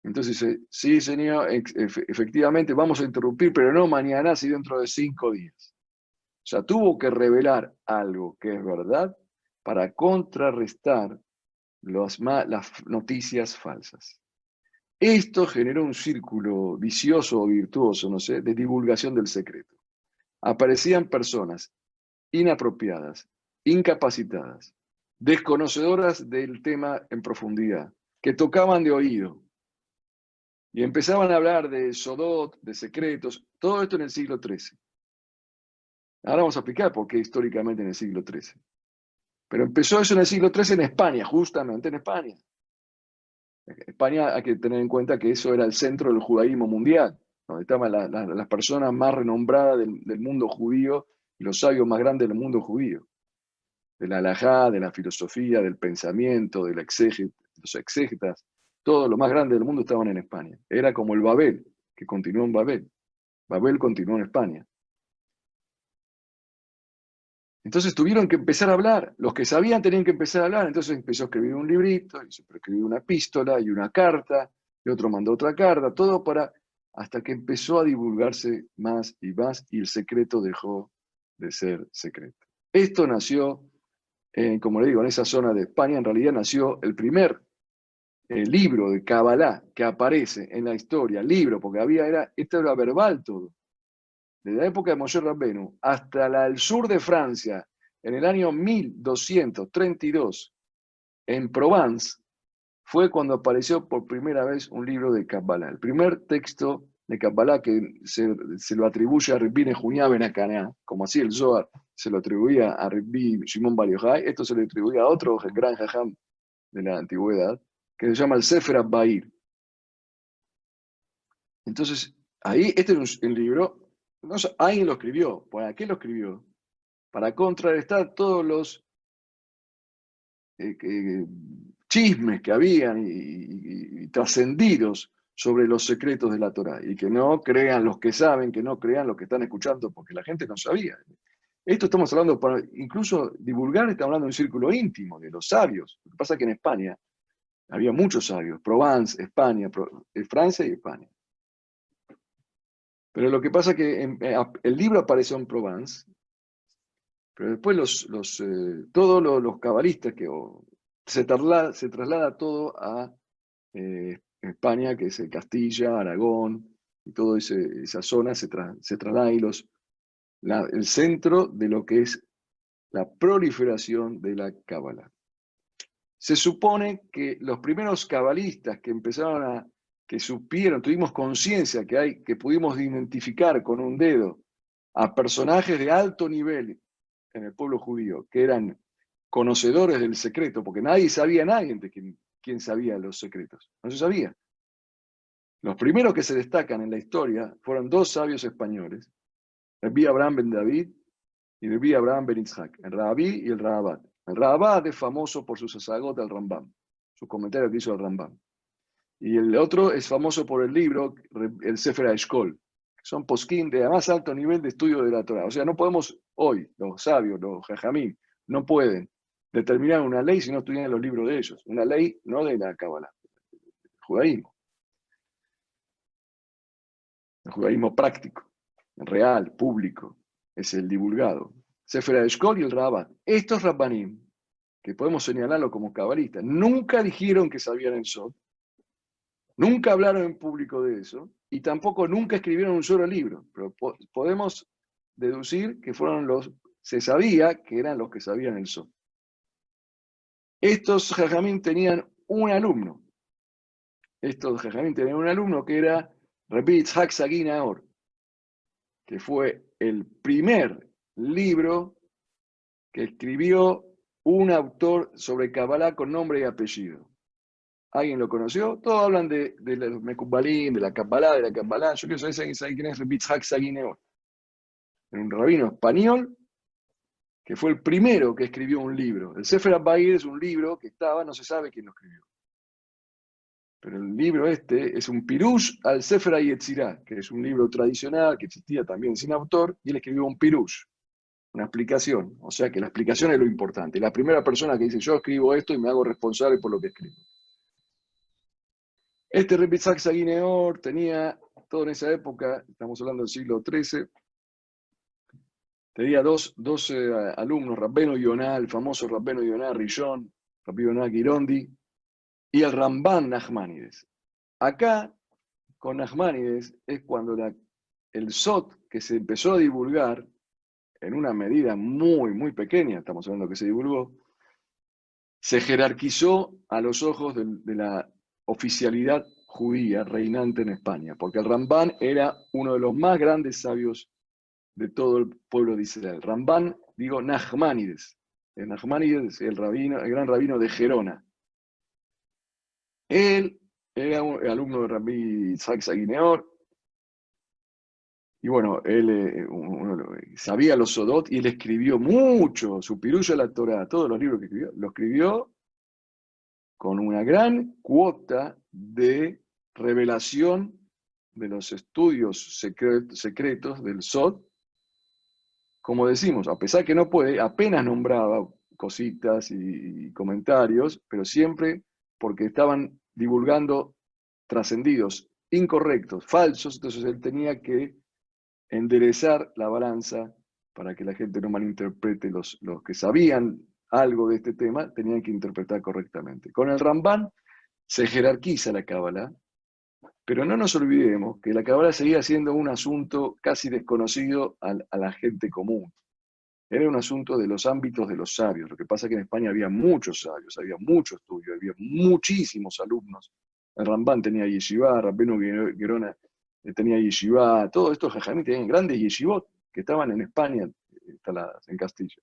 Entonces dice, sí, señor, efectivamente vamos a interrumpir, pero no mañana, sino dentro de 5 días. O sea, tuvo que revelar algo que es verdad para contrarrestar las noticias falsas. Esto generó un círculo vicioso o virtuoso, no sé, de divulgación del secreto. Aparecían personas inapropiadas, incapacitadas, desconocedoras del tema en profundidad, que tocaban de oído y empezaban a hablar de Sodot, de secretos, todo esto en el siglo XIII. Ahora vamos a explicar por qué históricamente en el siglo XIII. Pero empezó eso en el siglo XIII en España, justamente en España. España hay que tener en cuenta que eso era el centro del judaísmo mundial, donde estaban las personas más renombradas del mundo judío y los sabios más grandes del mundo judío. De la halajá, de la filosofía, del pensamiento, de los exégetas, todo lo más grande del mundo estaban en España. Era como el Babel, que continuó en Babel. Babel continuó en España. Entonces tuvieron que empezar a hablar. Los que sabían tenían que empezar a hablar. Entonces empezó a escribir un librito, y se escribió una epístola y una carta, y otro mandó otra carta, todo hasta que empezó a divulgarse más, y el secreto dejó de ser secreto. Esto nació, como le digo, en esa zona de España, en realidad nació el primer libro de Kabbalah que aparece en la historia, libro, porque esto era verbal todo. Desde la época de Moshe Rabbenu hasta el sur de Francia, en el año 1232, en Provence, fue cuando apareció por primera vez un libro de Kabbalah. El primer texto de Kabbalah que se lo atribuye a Rabbi Nehunya ben Akaná, como así el Zohar se lo atribuía a Rabbi Shimon Bar Yochai, esto se lo atribuía a otro gran jajam de la antigüedad, que se llama el Sefer Abbair. Entonces, ahí, este es un libro, no sé, alguien lo escribió. ¿Para qué lo escribió? Para contrarrestar todos los chismes que habían y trascendidos sobre los secretos de la Torá. Y que no crean los que saben, que no crean los que están escuchando, porque la gente no sabía. Esto estamos hablando, para incluso divulgar, estamos hablando de un círculo íntimo, de los sabios. Lo que pasa es que en España había muchos sabios, Provence, España, Francia y España. Pero lo que pasa es que el libro apareció en Provence, Pero después todos los cabalistas se traslada todo a España, que es Castilla, Aragón, y toda esa zona se traslada ahí el centro de lo que es la proliferación de la Cábala. Se supone que los primeros cabalistas que empezaron que supieron, tuvimos conciencia que pudimos identificar con un dedo a personajes de alto nivel en el pueblo judío, que eran conocedores del secreto, porque nadie de quién sabía los secretos, no se sabía. Los primeros que se destacan en la historia fueron dos sabios españoles, Rabbi Abraham ben David y Rabbi Abraham ben Itzhak, el Rabí y el Rahabad. El Rahabad es famoso por su sasagot al Rambam, sus comentarios que hizo el Rambam. Y el otro es famoso por el libro, el Sefer HaEshkol, que son poskim de más alto nivel de estudio de la Torah. O sea, no podemos hoy, los sabios, los jajamim, no pueden determinar una ley si no estudian los libros de ellos. Una ley no de la Cábala, del judaísmo. El judaísmo práctico, real, público, es el divulgado. Sefer HaEshkol y el Rahabad. Estos rabbanim, que podemos señalarlo como cabalistas, nunca dijeron que sabían el Sod, nunca hablaron en público de eso, y tampoco nunca escribieron un solo libro, pero podemos deducir que se sabía que eran los que sabían el Sod. Estos jajamín tenían un alumno. Que era Rabbi Yitzhak Sagi Nahor, que fue el primer libro que escribió un autor sobre Kabbalah con nombre y apellido. ¿Alguien lo conoció? Todos hablan de los Mekubalim, de la Kabbalah. Yo quiero saber quién es Rabbi Yitzhak Sagi Nahor. Un rabino español que fue el primero que escribió un libro. El Sefer HaBayir es un libro que no se sabe quién lo escribió. Pero el libro es un pirush al Sefer HaYetzirah, que es un libro tradicional que existía también sin autor, y él escribió un pirush, una explicación. O sea que la explicación es lo importante. La primera persona que dice, yo escribo esto y me hago responsable por lo que escribo. Este Rabbi Yitzhak Sagi Nahor tenía, todo en esa época, estamos hablando del siglo XIII, tenía dos alumnos, Rabbeno Yonah, el famoso Rabbeno Yonah Rishon, Rabbi Yonah Girondi, y el Ramban Nachmanides. Acá, con Nachmanides, es cuando el Sot que se empezó a divulgar, en una medida muy, muy pequeña, estamos hablando que se divulgó, se jerarquizó a los ojos de la oficialidad judía reinante en España, porque el Ramban era uno de los más grandes sabios de todo el pueblo de Israel. Ramban, digo, Nachmanides. Nachmanides, el gran rabino de Gerona. Él era un alumno de Rabbi Yitzhak Sagi Nahor, y bueno, él sabía los Sodot y él escribió mucho, su Pirush la Torah, todos los libros que escribió, lo escribió con una gran cuota de revelación de los estudios secretos del Sod. Como decimos, a pesar que no puede, apenas nombraba cositas y comentarios, pero siempre porque estaban divulgando trascendidos, incorrectos, falsos, entonces él tenía que enderezar la balanza para que la gente no malinterprete. Los que sabían algo de este tema tenían que interpretar correctamente. Con el Ramban se jerarquiza la Cábala, pero no nos olvidemos que la Cábala seguía siendo un asunto casi desconocido a la gente común. Era un asunto de los ámbitos de los sabios. Lo que pasa es que en España había muchos sabios, había mucho estudio, había muchísimos alumnos. El Ramban tenía yeshiva, Rabbeno Gerona tenía yeshiva, todos estos jajamí tenían grandes yeshivot que estaban en España, instaladas en Castilla.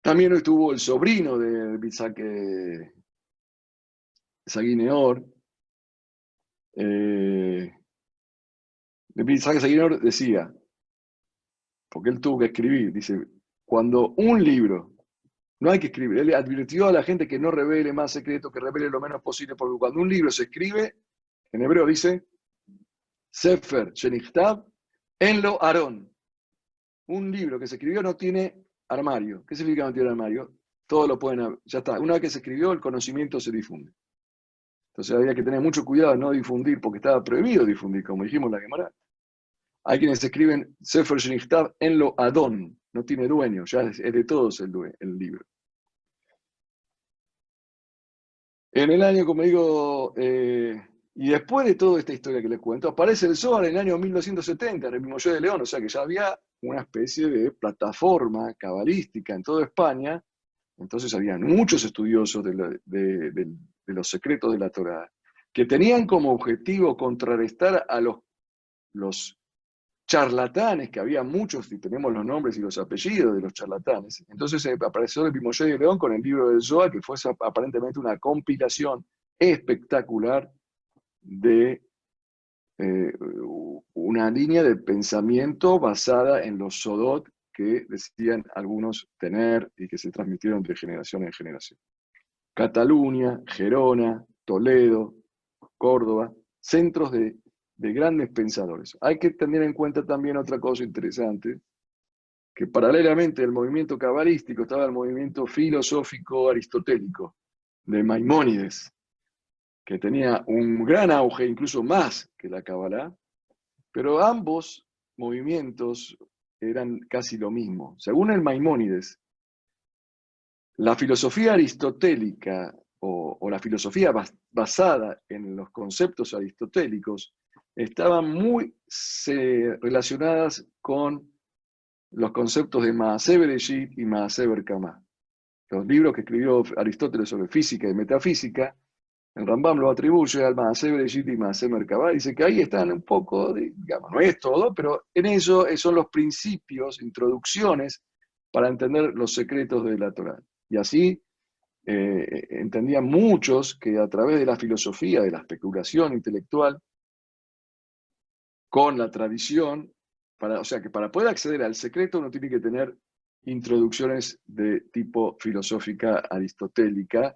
También estuvo el sobrino de Yitzhak Sagi Nahor. Yitzhak Sagi Nahor decía, porque él tuvo que escribir, dice, cuando un libro, no hay que escribir, él advirtió a la gente que no revele más secretos, que revele lo menos posible, porque cuando un libro se escribe, en hebreo dice, Sefer Shenichtav en lo Aarón. Un libro que se escribió no tiene armario. ¿Qué significa no tiene armario? Todo lo pueden, ya está. Una vez que se escribió, el conocimiento se difunde. Entonces había que tener mucho cuidado de no difundir, porque estaba prohibido difundir, como dijimos en la Gemara. Hay quienes escriben Sefer Shenichtav en lo Adón. no tiene dueño, ya es de todos el libro. En el año, como digo, y después de toda esta historia que les cuento, aparece el Zohar en el año 1270, en el Mimoyó de León, o sea que ya había una especie de plataforma cabalística en toda España. Entonces habían muchos estudiosos de los secretos de la Torá, que tenían como objetivo contrarrestar a los charlatanes, que había muchos, y tenemos los nombres y los apellidos de los charlatanes. Entonces apareció el Pimoyé de León con el libro del Zohar, que fue aparentemente una compilación espectacular de una línea de pensamiento basada en los Sodot que decían algunos tener y que se transmitieron de generación en generación. Cataluña, Gerona, Toledo, Córdoba, centros de grandes pensadores. Hay que tener en cuenta también otra cosa interesante, que paralelamente al movimiento cabalístico estaba el movimiento filosófico aristotélico de Maimónides, que tenía un gran auge, incluso más que la Kabbalah, pero ambos movimientos eran casi lo mismo. Según el Maimónides, la filosofía aristotélica o la filosofía basada en los conceptos aristotélicos estaban muy relacionadas con los conceptos de Maaseh Bereshit y Maaseh Berkamá. Los libros que escribió Aristóteles sobre física y metafísica, el Rambam lo atribuye al Maaseh Bereshit y Maaseh Merkabah. Dice que ahí están un poco, digamos, no es todo, pero en eso son los principios, introducciones para entender los secretos de la Torá. Y así entendían muchos que a través de la filosofía, de la especulación intelectual, con la tradición, o sea que para poder acceder al secreto uno tiene que tener introducciones de tipo filosófica aristotélica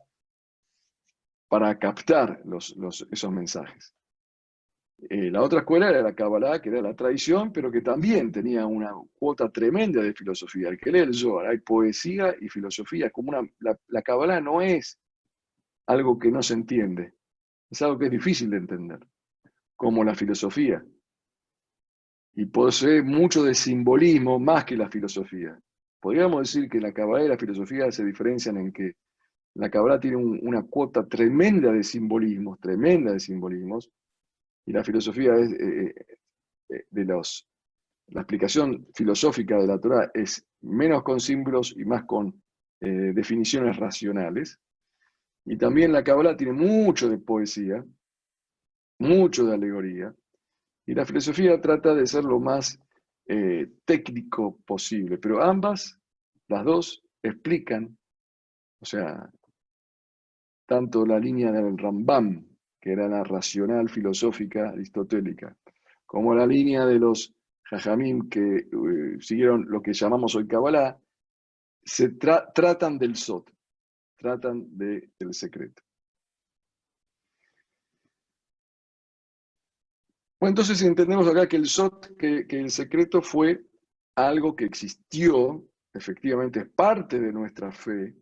para captar esos mensajes. La otra escuela era la Kabbalah, que era la tradición, pero que también tenía una cuota tremenda de filosofía. El que lee el Zohar, hay poesía y filosofía. La Kabbalah no es algo que no se entiende, es algo que es difícil de entender, como la filosofía. Y posee mucho de simbolismo más que la filosofía. Podríamos decir que la Kabbalah y la filosofía se diferencian en que la Kabbalah tiene una cuota tremenda de simbolismos, y la filosofía es la explicación filosófica de la Torá es menos con símbolos y más con definiciones racionales. Y también la Kabbalah tiene mucho de poesía, mucho de alegoría, y la filosofía trata de ser lo más técnico posible, pero las dos, explican, o sea, tanto la línea del Rambam, que era la racional filosófica aristotélica, como la línea de los Jajamim que siguieron lo que llamamos hoy Kabbalah, tratan del Sot, tratan del secreto. Bueno, entonces entendemos acá que el Sot, que el secreto fue algo que existió, efectivamente es parte de nuestra fe,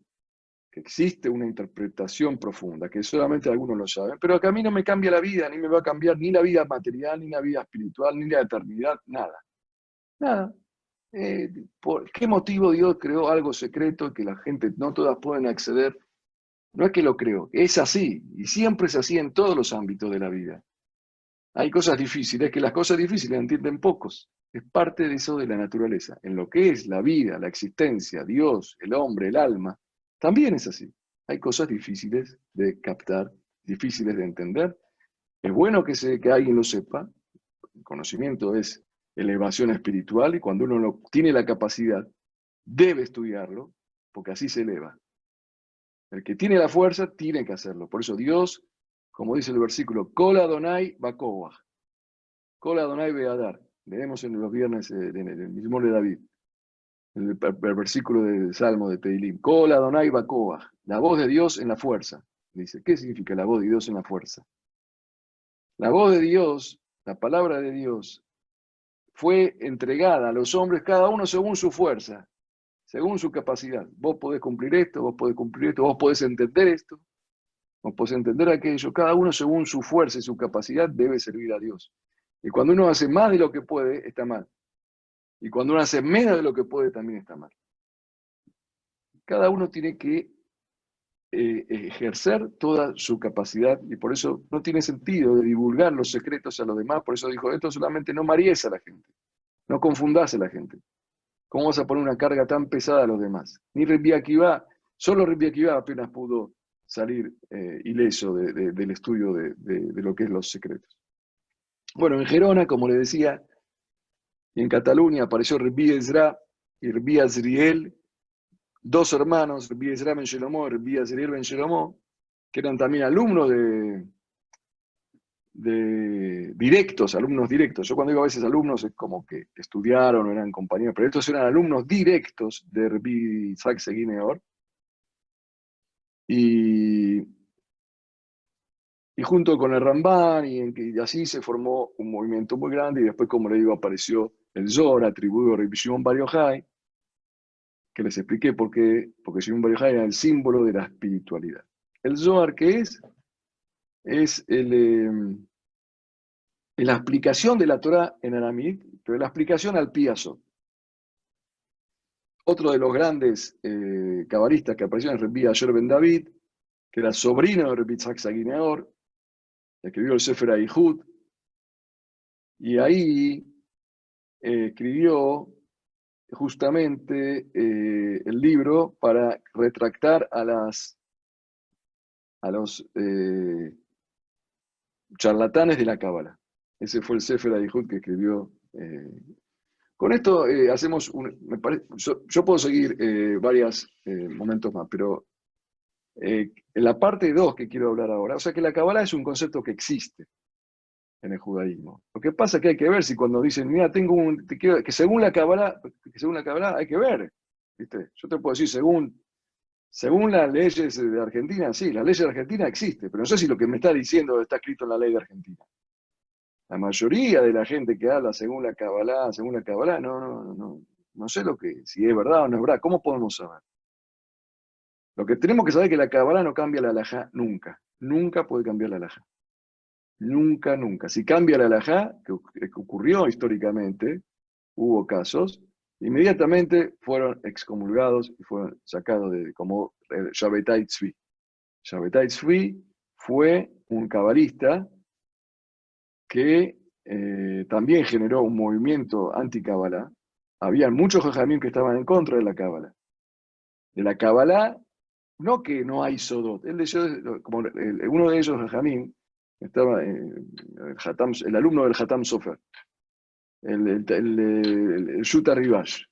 que existe una interpretación profunda, que solamente algunos lo saben, pero que a mí no me cambia la vida, ni me va a cambiar ni la vida material, ni la vida espiritual, ni la eternidad, nada. Nada. ¿Por qué motivo Dios creó algo secreto que la gente no todas pueden acceder? No es que lo creó, es así, y siempre es así en todos los ámbitos de la vida. Hay cosas difíciles, que las cosas difíciles entienden pocos. Es parte de eso de la naturaleza. En lo que es la vida, la existencia, Dios, el hombre, el alma, también es así. Hay cosas difíciles de captar, difíciles de entender. Es bueno que alguien lo sepa. El conocimiento es elevación espiritual y cuando uno tiene la capacidad, debe estudiarlo, porque así se eleva. El que tiene la fuerza tiene que hacerlo. Por eso Dios, como dice el versículo, Kol Adonai Bakoach, Kol Adonai Beadar. Leemos en los viernes del mismo de David, el versículo del Salmo de Teilim. Kol Adonai Bakoach, la voz de Dios en la fuerza. Dice, ¿qué significa la voz de Dios en la fuerza? La voz de Dios, la palabra de Dios, fue entregada a los hombres, cada uno según su fuerza, según su capacidad. Vos podés cumplir esto, vos podés cumplir esto, vos podés entender esto, vos podés entender aquello. Cada uno según su fuerza y su capacidad debe servir a Dios. Y cuando uno hace más de lo que puede, está mal. Y cuando uno hace menos de lo que puede, también está mal. Cada uno tiene que ejercer toda su capacidad, y por eso no tiene sentido de divulgar los secretos a los demás. Por eso dijo, esto solamente no marees a la gente, no confundás a la gente. ¿Cómo vas a poner una carga tan pesada a los demás? Ni Rabbi Akiva, solo Rabbi Akiva apenas pudo salir ileso del estudio de lo que es los secretos. Bueno, en Gerona, como le decía, y en Cataluña apareció Rabbi Ezra y Rabbi Azriel, dos hermanos, Rabbi Ezra ben Shelomó y Rabbi Azriel ben Shelomó, que eran también alumnos directos, alumnos directos. Yo cuando digo a veces alumnos es como que estudiaron o eran compañeros, pero estos eran alumnos directos de Rabbi Isaac Segui Nehor. Y junto con el Ramban, y así se formó un movimiento muy grande, y después, como le digo, apareció el Zohar, atribuido a Rabbi Shimon Bar Yochai, que les expliqué por qué, porque Shimon Bar Yochai era el símbolo de la espiritualidad. El Zohar, ¿qué es? Es la explicación de la Torah en aramit, pero la explicación al Piazo. Otro de los grandes cabalistas que apareció en Rabbi Asher ben David, que era sobrino de Rabbi Yitzhak Sagi Nehor, escribió el Sefer Aihud, y ahí escribió justamente el libro para retractar a los charlatanes de la Cábala. Ese fue el Sefer Aihud que escribió. Con esto hacemos yo puedo seguir varios momentos más, pero en la parte 2 que quiero hablar ahora, o sea que la Cábala es un concepto que existe en el judaísmo. Lo que pasa es que hay que ver si cuando dicen, mira, que según la Cábala hay que ver, ¿viste? Yo te puedo decir, según las leyes de Argentina, sí, la ley de Argentina existe, pero no sé si lo que me está diciendo está escrito en la ley de Argentina. La mayoría de la gente que habla según la Cábala, no sé si es verdad o no es verdad. ¿Cómo podemos saber? Lo que tenemos que saber es que la Cábala no cambia la halajá nunca. Nunca puede cambiar la halajá. Nunca, nunca. Si cambia la halajá, que ocurrió históricamente, hubo casos, inmediatamente fueron excomulgados y fueron sacados como Shabbatai Tzvi. Shabbatai Tzvi fue un cabalista que también generó un movimiento anti-Kabbalah. Había muchos jajamim que estaban en contra de la Kabbalah. De la Kabbalah, no que no hay Sodot. Uno de ellos, jajamim, estaba el alumno del Hatam Sofer, el Shuta Rivash,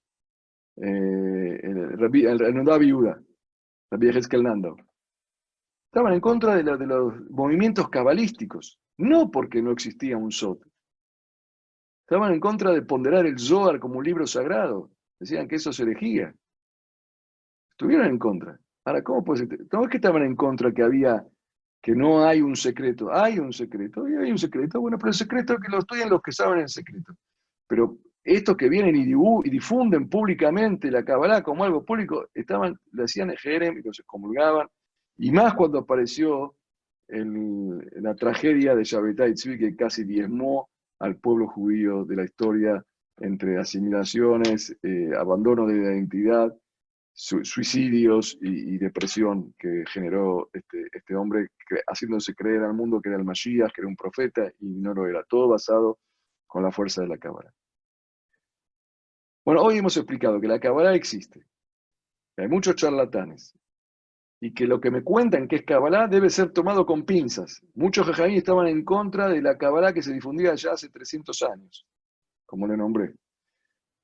el Nodav Yehuda, Rabbi Yehezkel Nando. Estaban en contra de los movimientos cabalísticos, no porque no existía un Sod. Estaban en contra de ponderar el Zohar como un libro sagrado. Decían que eso se herejía. Estuvieron en contra. Ahora, ¿cómo puede ser? No es que estaban en contra que no hay un secreto. Hay un secreto, y hay un secreto. Bueno, pero el secreto es que lo estudian los que saben el secreto. Pero estos que vienen y difunden públicamente la Kabbalah como algo público, le hacían Jerem y los excomulgaban. Y más cuando apareció la tragedia de Shabbatai Tzvi, que casi diezmó al pueblo judío de la historia entre asimilaciones, abandono de la identidad, suicidios y depresión que generó este hombre, haciéndose creer al mundo que era el Mashiach, que era un profeta, y no lo era. Todo basado con la fuerza de la Cábala. Bueno, hoy hemos explicado que la Cábala existe, que hay muchos charlatanes, y que lo que me cuentan que es Kabbalah debe ser tomado con pinzas. Muchos jajamí estaban en contra de la Kabbalah que se difundía ya hace 300 años, como le nombré.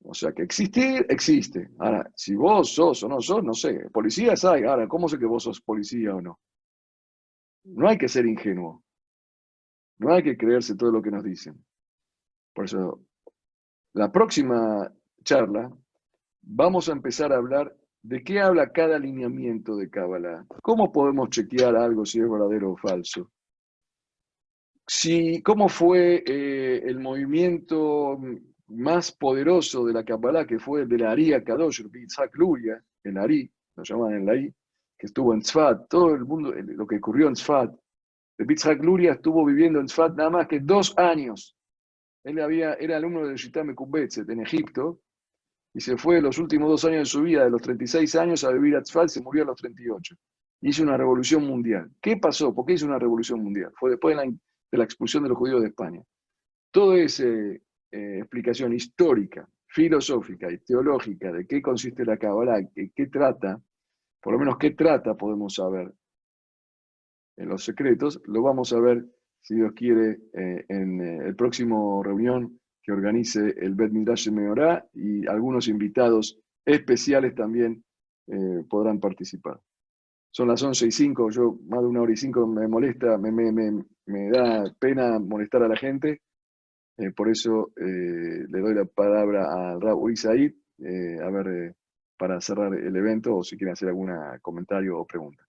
O sea, que existir, existe. Ahora, si vos sos o no sos, no sé. Policías hay. Ahora, ¿cómo sé que vos sos policía o no? No hay que ser ingenuo. No hay que creerse todo lo que nos dicen. Por eso, la próxima charla, vamos a empezar a hablar de qué habla cada lineamiento de Kabbalah. ¿Cómo podemos chequear algo si es verdadero o falso? ¿Cómo fue el movimiento más poderoso de la Kabbalah, que fue el de la Ari Akadosh, Yitzhak Luria, el Ari, lo llaman el Ari, que estuvo en Tzfat, todo el mundo, lo que ocurrió en Tzfat. El Yitzhak Luria estuvo viviendo en Tzfat nada más que 2 años. Él era alumno de Shitá Mekubetzet en Egipto, y se fue los últimos 2 años de su vida, de los 36 años, a vivir a Tzfat, se murió a los 38. Hizo una revolución mundial. ¿Qué pasó? ¿Por qué hizo una revolución mundial? Fue después de la expulsión de los judíos de España. Toda esa explicación histórica, filosófica y teológica de qué consiste la Kabbalah, qué trata, por lo menos qué trata, podemos saber en los secretos, lo vamos a ver, si Dios quiere, en el próximo reunión que organice el Bet Midrash Meorá, y algunos invitados especiales también podrán participar. Son las 11:05, yo más de 1 hora y 5 me molesta, me da pena molestar a la gente, por eso le doy la palabra a Raúl Said, a ver, para cerrar el evento, o si quieren hacer algún comentario o pregunta.